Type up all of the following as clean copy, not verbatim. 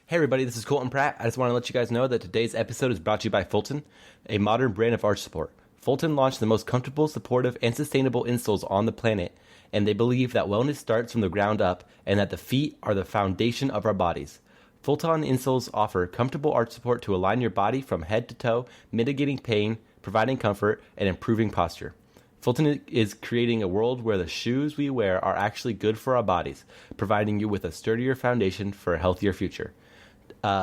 Hey everybody, this is Colton Pratt. I just want to let you guys know that today's episode is brought to you by Fulton, a modern brand of arch support. Fulton launched the most comfortable, supportive, and sustainable insoles on the planet, and they believe that wellness starts from the ground up and that the feet are the foundation of our bodies. Fulton insoles offer comfortable arch support to align your body from head to toe, mitigating pain, providing comfort, and improving posture. Fulton is creating a world where the shoes we wear are actually good for our bodies, providing you with a sturdier foundation for a healthier future.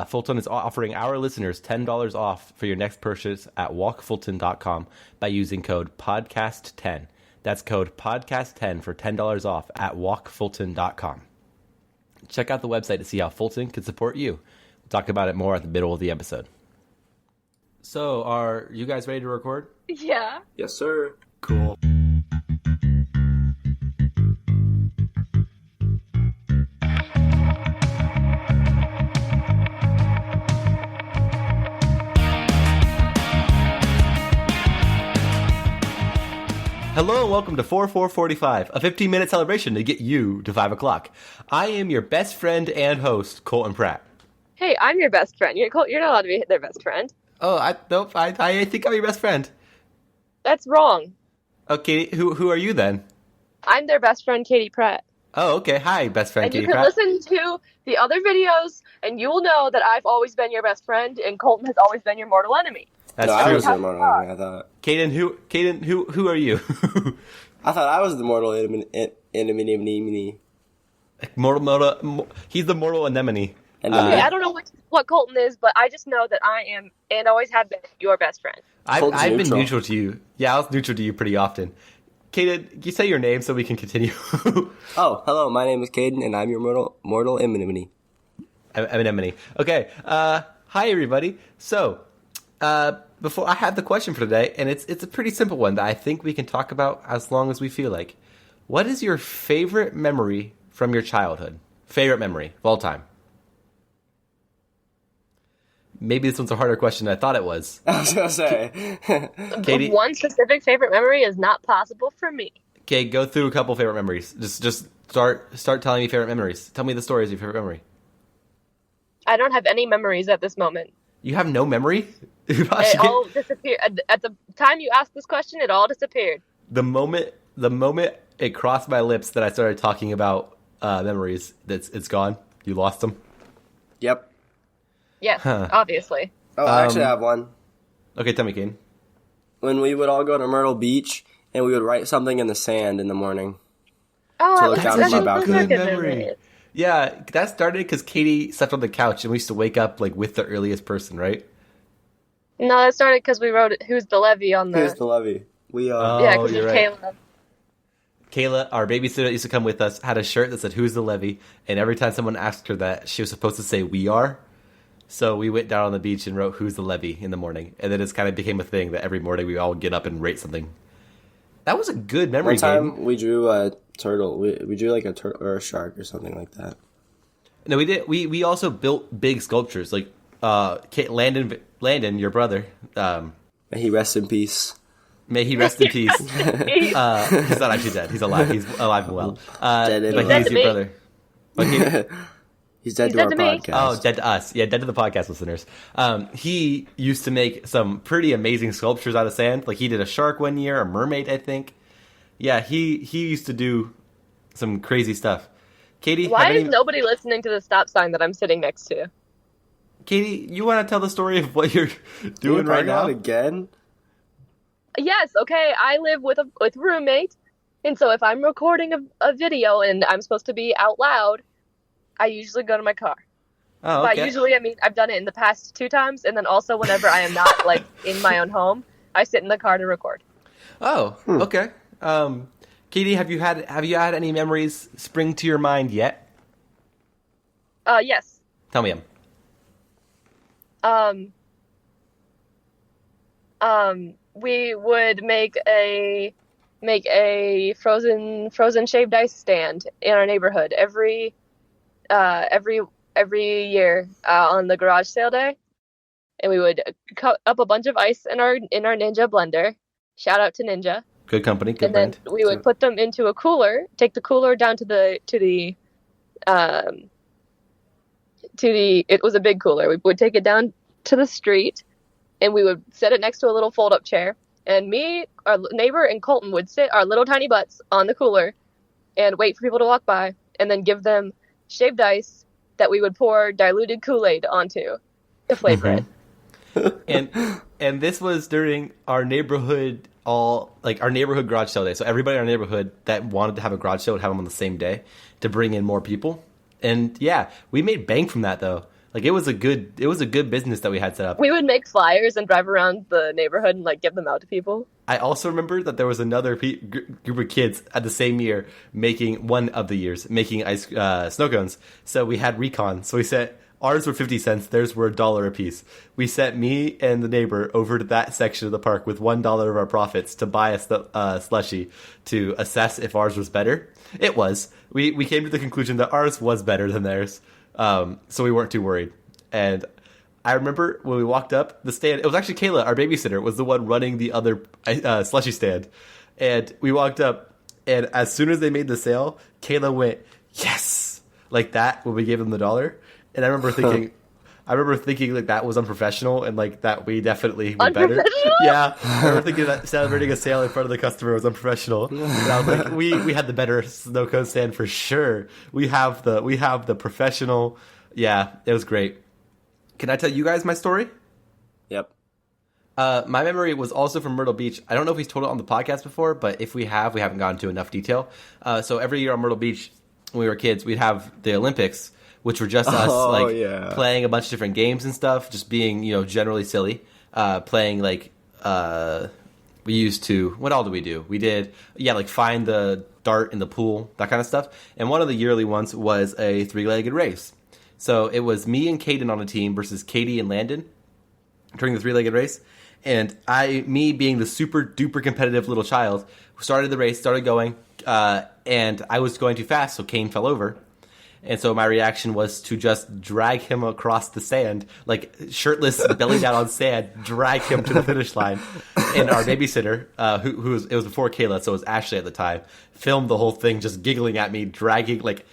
Fulton is offering our listeners $10 off for your next purchase at walkfulton.com by using code podcast10. That's code podcast10 for $10 off at walkfulton.com. Check out the website to see how Fulton can support you. We'll talk about it more at the middle of the episode. So, are you guys ready to record? Yeah. Yes, sir. Cool. Hello and welcome to 4445, a 15-minute celebration to get you to 5 o'clock. I am your best friend and host, Colton Pratt. Hey, I'm your best friend. You're not allowed to be their best friend. Oh, I think I'm your best friend. That's wrong. Okay, who are you then? I'm their best friend, Katie Pratt. Oh, okay. Hi, best friend And Katie you can Pratt. listen to the other videos, and you will know that I've always been your best friend, and Colton has always been your mortal enemy. That's no, true. I was the mortal enemy, I thought. Caden, who are you? I thought I was the mortal enemy. He's the mortal anemone. Okay, I don't know what Colton is, but I just know that I am, and always have been, your best friend. I've been neutral to you. Yeah, I was neutral to you pretty often. Caden, you say your name so we can continue. Oh, hello, my name is Caden, and I'm your mortal enemy. Anemone. Okay, hi everybody. So, before I have the question for today, and it's a pretty simple one that I think we can talk about as long as we feel like. What is your favorite memory from your childhood? Favorite memory of all time? Maybe this one's a harder question than I thought it was. I was going to say. Katie? One specific favorite memory is not possible for me. Okay, go through a couple favorite memories. Just start telling me favorite memories. Tell me the stories of your favorite memory. I don't have any memories at this moment. You have no memory? It all disappeared. At the time you asked this question, it all disappeared. The moment it crossed my lips that I started talking about memories, it's gone. You lost them. Yep. Yes, obviously. Oh, I actually have one. Okay, tell me, Kane. When we would all go to Myrtle Beach, and we would write something in the sand in the morning. Oh, look that's down at my a balcony. good memory. Yeah, that started because Katie slept on the couch, and we used to wake up like with the earliest person, right? No, that started because we wrote "Who's the Levy" on the. Here's the levy. We Yeah, because you're of right. Caleb. Kayla, our babysitter that used to come with us, had a shirt that said, "Who's the levy?" And every time someone asked her that, she was supposed to say, "We are." So we went down on the beach and wrote, "Who's the levy?" in the morning. And then it kind of became a thing that every morning we all would get up and rate something. That was a good memory One time game. we drew a turtle. We drew like a turtle or a shark or something like that. No, we did. We also built big sculptures. Like Landon, your brother. May he rest in peace. May he rest in peace. He's not actually dead. He's alive. He's alive and well. Dead and but alive. he's your brother. But He's dead He's to dead our to me. podcast. Oh, dead to us. Yeah, dead to the podcast listeners. He used to make some pretty amazing sculptures out of sand. Like he did a shark one year, a mermaid, I think. Yeah, he used to do some crazy stuff. Katie, Why is nobody listening to the stop sign that I'm sitting next to? Katie, you want to tell the story of what you're doing right now? Again? Yes, okay. I live with a roommate, and so if I'm recording a video and I'm supposed to be out loud, I usually go to my car. Oh, By okay. usually, I mean I've done it in the past 2 times, and then also whenever I am not like in my own home, I sit in the car to record. Oh, okay. Katie, have you had any memories spring to your mind yet? Yes. Tell me them. We would make a frozen shaved ice stand in our neighborhood every year on the garage sale day, and we would cut up a bunch of ice in our Ninja blender. Shout out to Ninja. Good company, good And then brand. we would put them into a cooler. Take the cooler down to the it was a big cooler. We would take it down to the street, and we would set it next to a little fold-up chair. And me, our neighbor, and Colton would sit our little tiny butts on the cooler and wait for people to walk by, and then give them shaved ice that we would pour diluted Kool-Aid onto to flavor it. And this was during our neighborhood our neighborhood garage sale day. So everybody in our neighborhood that wanted to have a garage sale would have them on the same day to bring in more people. And yeah, we made bank from that though. Like it was a good business that we had set up. We would make flyers and drive around the neighborhood and like give them out to people. I also remember that there was another group of kids at the same year making ice snow cones. So we had recon. So we set ours were 50 cents. Theirs were $1 a piece. We sent me and the neighbor over to that section of the park with $1 of our profits to buy a slushie to assess if ours was better. It was. We came to the conclusion that ours was better than theirs. So we weren't too worried. And I remember when we walked up the stand, it was actually Kayla, our babysitter, was the one running the other slushie stand. And we walked up, and as soon as they made the sale, Kayla went, yes! Like that when we gave them the $1. And I remember thinking like that was unprofessional and like that we definitely were better. Yeah. I remember thinking that celebrating a sale in front of the customer was unprofessional. And I was like, we had the better snow cone stand for sure. We have the professional. Yeah, it was great. Can I tell you guys my story? Yep. My memory was also from Myrtle Beach. I don't know if he's told it on the podcast before, but if we haven't gone into enough detail. So every year on Myrtle Beach, when we were kids, we'd have the Olympics, which were just us playing a bunch of different games and stuff, just being, generally silly. Playing we used to, what all did we do? We did, find the dart in the pool, that kind of stuff. And one of the yearly ones was a 3-legged race. So it was me and Caden on a team versus Katie and Landon during the 3-legged race. And me being the super duper competitive little child, started the race, started going, and I was going too fast, so Kane fell over. And so my reaction was to just drag him across the sand, like shirtless, belly down on sand, drag him to the finish line. And our babysitter, it was before Kayla, so it was Ashley at the time, filmed the whole thing, just giggling at me, dragging like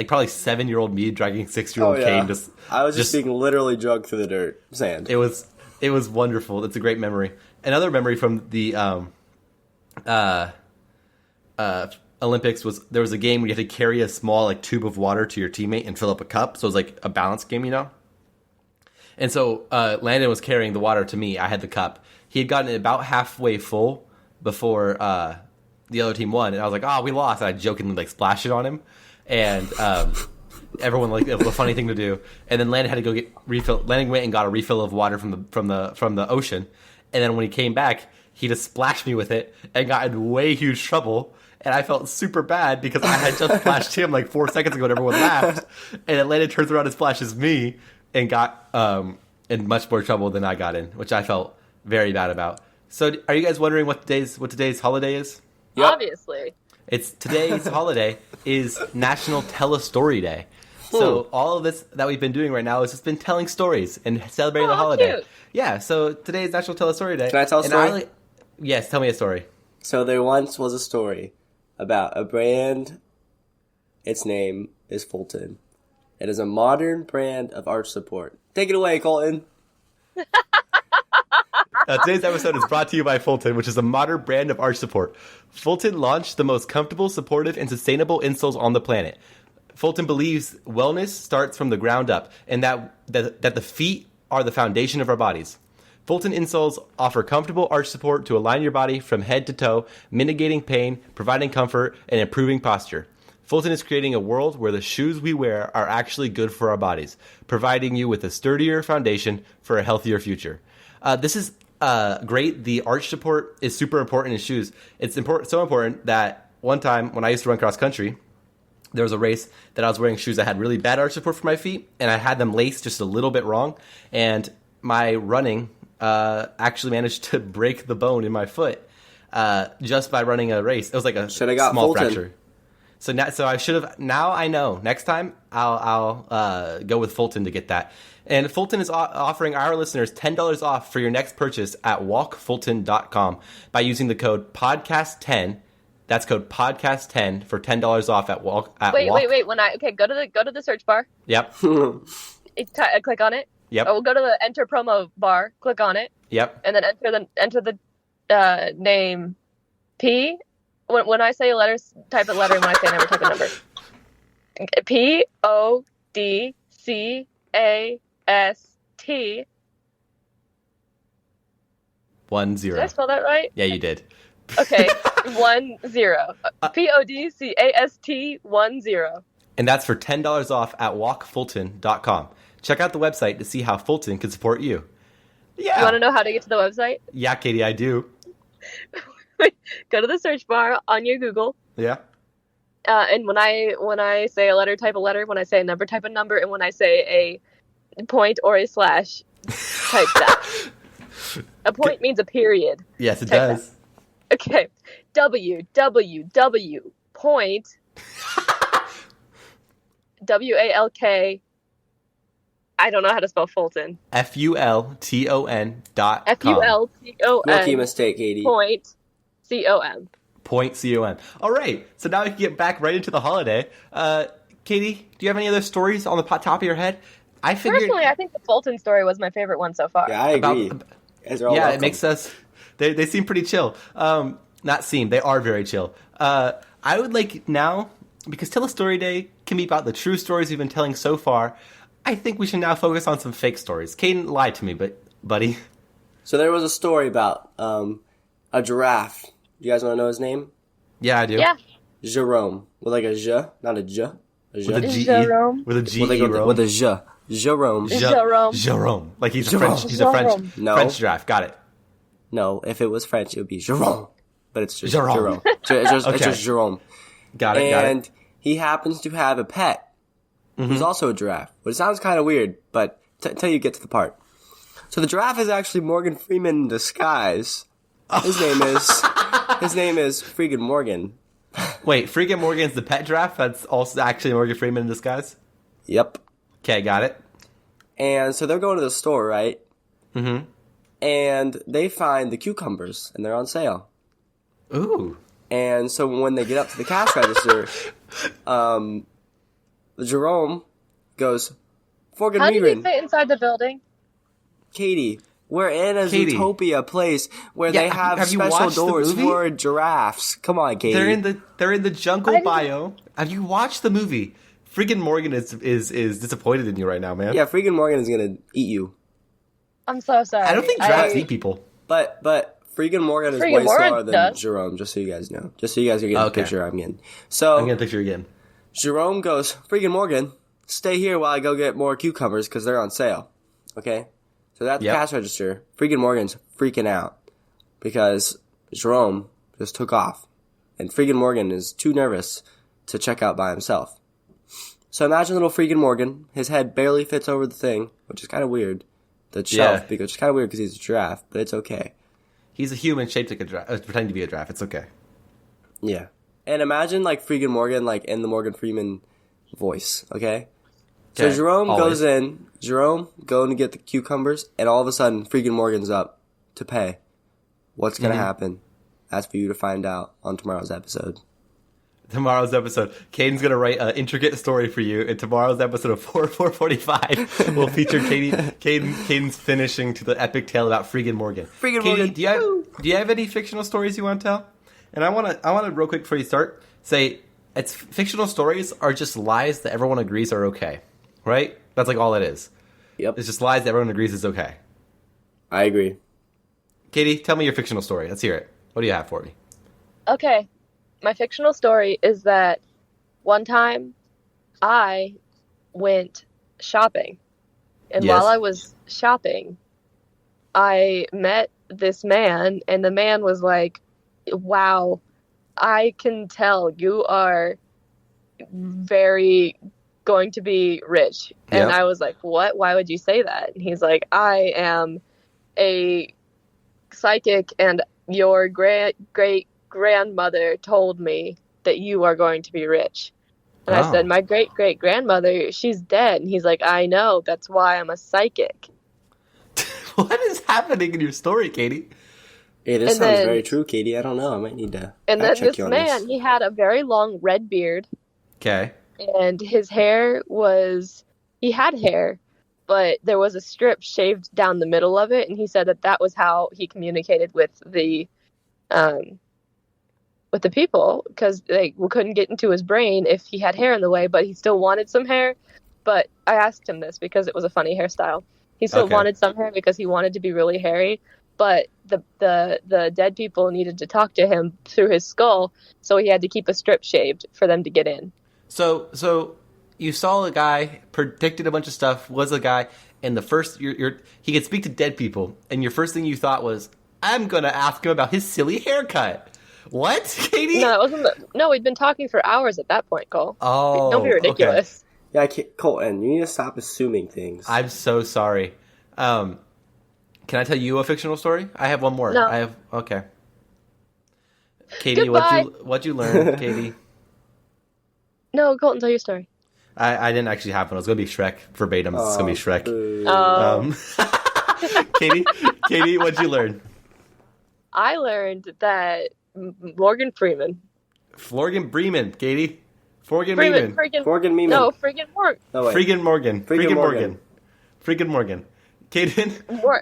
probably 7-year-old me dragging 6-year-old Kane. I was just being literally drugged through the sand. It was wonderful. It's a great memory. Another memory from the Olympics was there was a game where you had to carry a small tube of water to your teammate and fill up a cup. So it was like a balance game, And so Landon was carrying the water to me. I had the cup. He had gotten it about halfway full before the other team won, and I was like, "Oh, we lost." And I jokingly splashed it on him, and everyone it was a funny thing to do. And then Landon had to go get refill. Landon went and got a refill of water from the ocean, and then when he came back, he just splashed me with it and got in way huge trouble. And I felt super bad because I had just splashed him 4 seconds ago and everyone laughed. And then Landon turns around and splashes me and got in much more trouble than I got in, which I felt very bad about. So are you guys wondering what today's holiday is? Yep. Obviously. Today's holiday is National Tell a Story Day. So all of this that we've been doing right now has just been telling stories and celebrating the holiday. Cute. Yeah, so today is National Tell a Story Day. Can I tell a story? Yes, tell me a story. So there once was a story about a brand. Its name is Fulton. It is a modern brand of arch support. Take it away, Colton. Today's episode is brought to you by Fulton, which is a modern brand of arch support. Fulton launched the most comfortable, supportive, and sustainable insoles on the planet. Fulton believes wellness starts from the ground up, and that the feet are the foundation of our bodies. Fulton insoles offer comfortable arch support to align your body from head to toe, mitigating pain, providing comfort, and improving posture. Fulton is creating a world where the shoes we wear are actually good for our bodies, providing you with a sturdier foundation for a healthier future. This is great. The arch support is super important in shoes. It's so important that one time when I used to run cross country, there was a race that I was wearing shoes that had really bad arch support for my feet, and I had them laced just a little bit wrong, and my running actually managed to break the bone in my foot just by running a race. It was like a small fracture. So I should have. Now I know. Next time I'll go with Fulton to get that. And Fulton is offering our listeners $10 off for your next purchase at walkfulton.com by using the code podcast10. That's code podcast10 for $10 off at walk. Wait. Go to the search bar. Yep. Click on it. Yep. Oh, we'll go to the enter promo bar. Click on it. Yep. And then enter the name P. When I say letters, type a letter. And when I say a number, type a number. PODCAST. 10. Did I spell that right? Yeah, you did. Okay, 10. PODCAST 10. And that's for $10 off at walkfulton.com. Check out the website to see how Fulton can support you. Yeah. You want to know how to get to the website? Yeah, Katie, I do. Go to the search bar on your Google. Yeah. And when I say a letter, type a letter. When I say a number, type a number. And when I say a point or a slash, type that. A point means a period. Yes, it Type does. that. Okay. www. Point. WALK. I don't know how to spell Fulton. FULTON.com. FULTON. Rookie mistake, Katie. Point. COM. Point COM. All right, so now we can get back right into the holiday. Katie, do you have any other stories on the top of your head? Personally, I think the Fulton story was my favorite one so far. Yeah, I agree. Yeah, it makes us. They seem pretty chill. They are very chill. I would like now, because Tell a Story Day can be about the true stories we've been telling so far. I think we should now focus on some fake stories. Caden lied to me, but buddy. So there was a story about a giraffe. You guys want to know his name? Yeah, I do. Yeah. Jerome. With like a J, not a J. A J. With a G. Jerome. With a G. With a J. Jerome. Jerome. Like he's Jerome. a French. He's a French. No. French giraffe. Got it. No, if it was French, it would be Jerome. But it's just Jerome. Jerome. It's Okay. just Jerome. Got it. And he happens to have a pet who's also a giraffe. But it sounds kind of weird, but until you get to the part. So the giraffe is actually Morgan Freeman in disguise. His name is Freegan Morgan. Wait, Freegan Morgan's the pet giraffe? That's also actually Morgan Freeman in disguise? Yep. Okay, got it. And so they're going to the store, right? Mm-hmm. And they find the cucumbers, and they're on sale. Ooh. And so when they get up to the cash register, Jerome goes, Forgan How did he Regan, fit inside the building? Katie, we're in a Zootopia place where Yeah, they have have you special watched the doors movie? for giraffes. Come on, Katie. They're in the jungle bio. Have you watched the movie? Freaking Morgan is disappointed in you right now, man. Yeah, Freegan Morgan is gonna eat you. I'm so sorry. I don't think giraffes eat people. But Freegan Morgan is Freegan way Morgan smaller than does. Jerome, just so you guys know. Just so you guys are getting Okay. the picture I'm getting. So I'm gonna picture again. Jerome goes, Freegan Morgan, stay here while I go get more cucumbers because they're on sale. Okay? So at the cash register, Freegan Morgan's freaking out because Jerome just took off. And Freegan Morgan is too nervous to check out by himself. So imagine little Freegan Morgan. His head barely fits over the thing, which is kind of weird. The shelf, because it's kind of weird because he's a giraffe, but it's okay. He's a human shaped like a giraffe, pretending to be a giraffe. It's okay. Yeah. And imagine like Freegan Morgan, like in the Morgan Freeman voice, okay? So Okay, Jerome always. goes in, going to get the cucumbers, and all of a sudden Freegan Morgan's up to pay. What's going to happen? That's for you to find out on tomorrow's episode. Tomorrow's episode, Caden's gonna write an intricate story for you. And tomorrow's episode of 445 will feature Caden's finishing to the epic tale about Freegan Morgan. Freegan Katie, Morgan. do you have any fictional stories you want to tell? And I wanna real quick before you start say it's fictional stories are just lies that everyone agrees are okay, right? That's like all it is. Yep. It's just lies that everyone agrees is okay. I agree. Katie, tell me your fictional story. Let's hear it. What do you have for me? Okay. My fictional story is that one time I went shopping. And Yes. while I was shopping, I met this man, and the man was like, wow, I can tell you are very going to be rich. And Yep. I was like, what? Why would you say that? And he's like, I am a psychic, and your great grandmother told me that you are going to be rich. And Oh. I said, my great grandmother, she's dead. And he's like, I know, that's why I'm a psychic. What is happening in your story, Katie? Hey, this And sounds then- very true, Katie. I don't know. I might need to And then fact check this you on man, this. he had a very long red beard, Okay. and his hair was, he had hair, but there was a strip shaved down the middle of it, and he said that was how he communicated with the people, because they couldn't get into his brain if he had hair in the way, but he still wanted some hair. But I asked him this because it was a funny hairstyle. He still wanted some hair because he wanted to be really hairy, but the dead people needed to talk to him through his skull, so he had to keep a strip shaved for them to get in. So you saw a guy, predicted a bunch of stuff, was a guy, and the first he could speak to dead people, and your first thing you thought was, I'm gonna ask him about his silly haircut. What, Katie? No, it wasn't. No, we'd been talking for hours at that point, Cole. Oh, don't be ridiculous. Okay. Yeah, Colton, you need to stop assuming things. I'm so sorry. Can I tell you a fictional story? I have one more. No. Okay. Katie, what'd you learn, Katie? No, Colton, tell your story. I didn't actually have one. It was going to be Shrek. Verbatim. It's going to be Shrek. Katie, what'd you learn? I learned that Morgan Freeman. Florgan Freeman, Katie. Freegan Morgan. No, Freegan Morgan. No, Freegan Morgan. Freegan Morgan. Freegan Morgan. Kaden?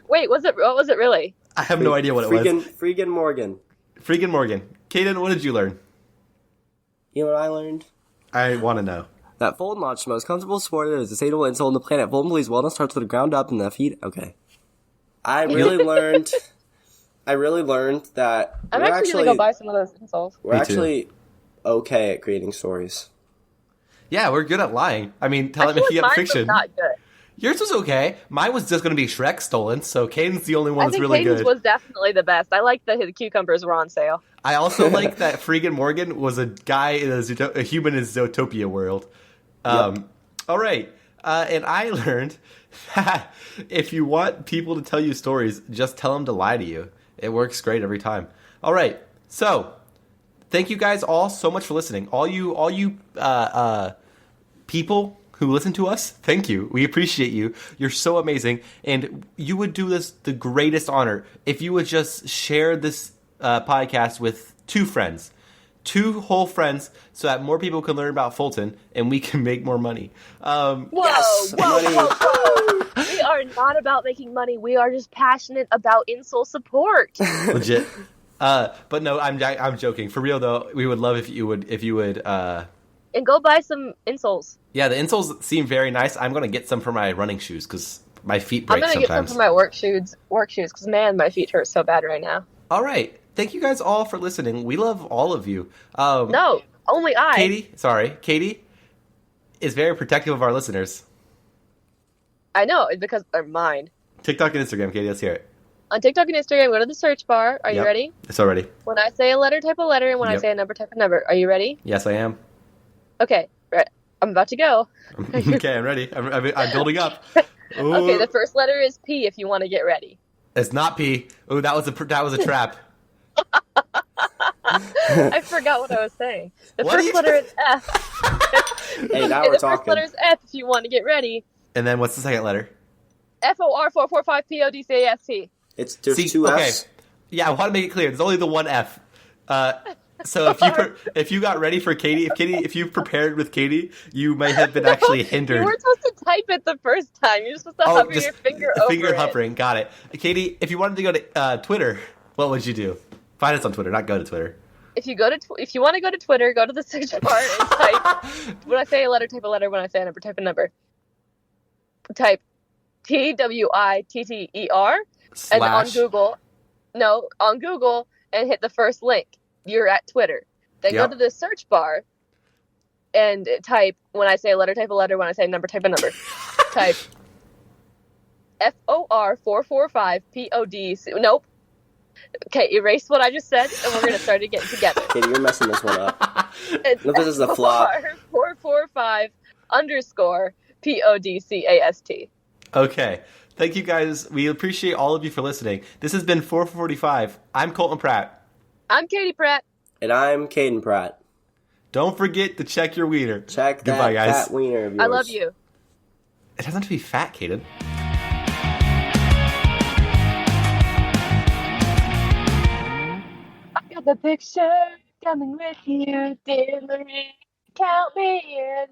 Wait, what was it really? I have no idea what it was. Freegan Morgan. Freegan Morgan. Kaden, what did you learn? You know what I learned? I want to know. That Fulton launched the most comfortable sport that is a sustainable insole on the planet. Fulton believes wellness starts with the ground up and the feet. Okay. I really learned that I'm actually going to go buy some of those insoles. We're actually okay at creating stories. Yeah, we're good at lying. I mean, making up fiction. Not good. Yours was okay. Mine was just going to be Shrek stolen, so Caden's the only one that's really good. Caden's was definitely the best. I like that the cucumbers were on sale. I also like that Freegan Morgan was a guy in a human in Zootopia world. All right. And I learned that if you want people to tell you stories, just tell them to lie to you. It works great every time. All right. So, thank you guys all so much for listening. All you people who listen to us, thank you. We appreciate you. You're so amazing. And you would do this the greatest honor if you would just share this podcast with 2 friends. 2 whole friends, so that more people can learn about Fulton and we can make more money. Whoa. Money. We are not about making money. We are just passionate about insole support. Legit. But no, I'm joking. For real though, we would love if you would and go buy some insoles. Yeah, the insoles seem very nice. I'm gonna get some for my running shoes because my feet break sometimes. I'm gonna get some for my work shoes because man, my feet hurt so bad right now. All right. Thank you guys all for listening. We love all of you. No, only I. Katie is very protective of our listeners. I know, it's because they're mine. TikTok and Instagram, Katie, let's hear it. On TikTok and Instagram, go to the search bar. Are you ready? It's all ready. When I say a letter, type a letter, and when I say a number, type a number. Are you ready? Yes, I am. Okay, right. I'm about to go. Okay, I'm ready. I'm building up. Ooh. Okay, the first letter is P if you want to get ready. It's not P. Oh, that was a trap. I forgot what I was saying. The first letter is F. Hey, now we're talking. The first letter is F if you want to get ready. And then what's the second letter? FOR445PODCAST. There's 2 Fs. Yeah, I want to make it clear. There's only the one F. So if you got ready for Katie, if you prepared with Katie, you might have been actually hindered. You weren't supposed to type it the first time. You're supposed to hover your finger over finger hovering. Got it. Katie, if you wanted to go to Twitter, what would you do? Find us on Twitter, not go to Twitter. If you want to go to Twitter, go to the search bar and type. When I say a letter, type a letter. When I say a number, type a number. Type TWITTER and on Google and hit the first link. You're at Twitter. Then go to the search bar and type, when I say a letter, type a letter. When I say a number, type a number. Type FOR445POD. Nope. Okay, erase what I just said, and we're going to start again together. Katie, you're messing this one up. Look, this is a flop. 445_PODCAST. Okay. Thank you guys. We appreciate all of you for listening. This has been 445. I'm Colton Pratt. I'm Katie Pratt. And I'm Caden Pratt. Don't forget to check your wiener. Check that Goodbye, guys. fat wiener of yours. I love you. It doesn't have to be fat, Caden. I got the picture coming with you, dear Marie. Count me in.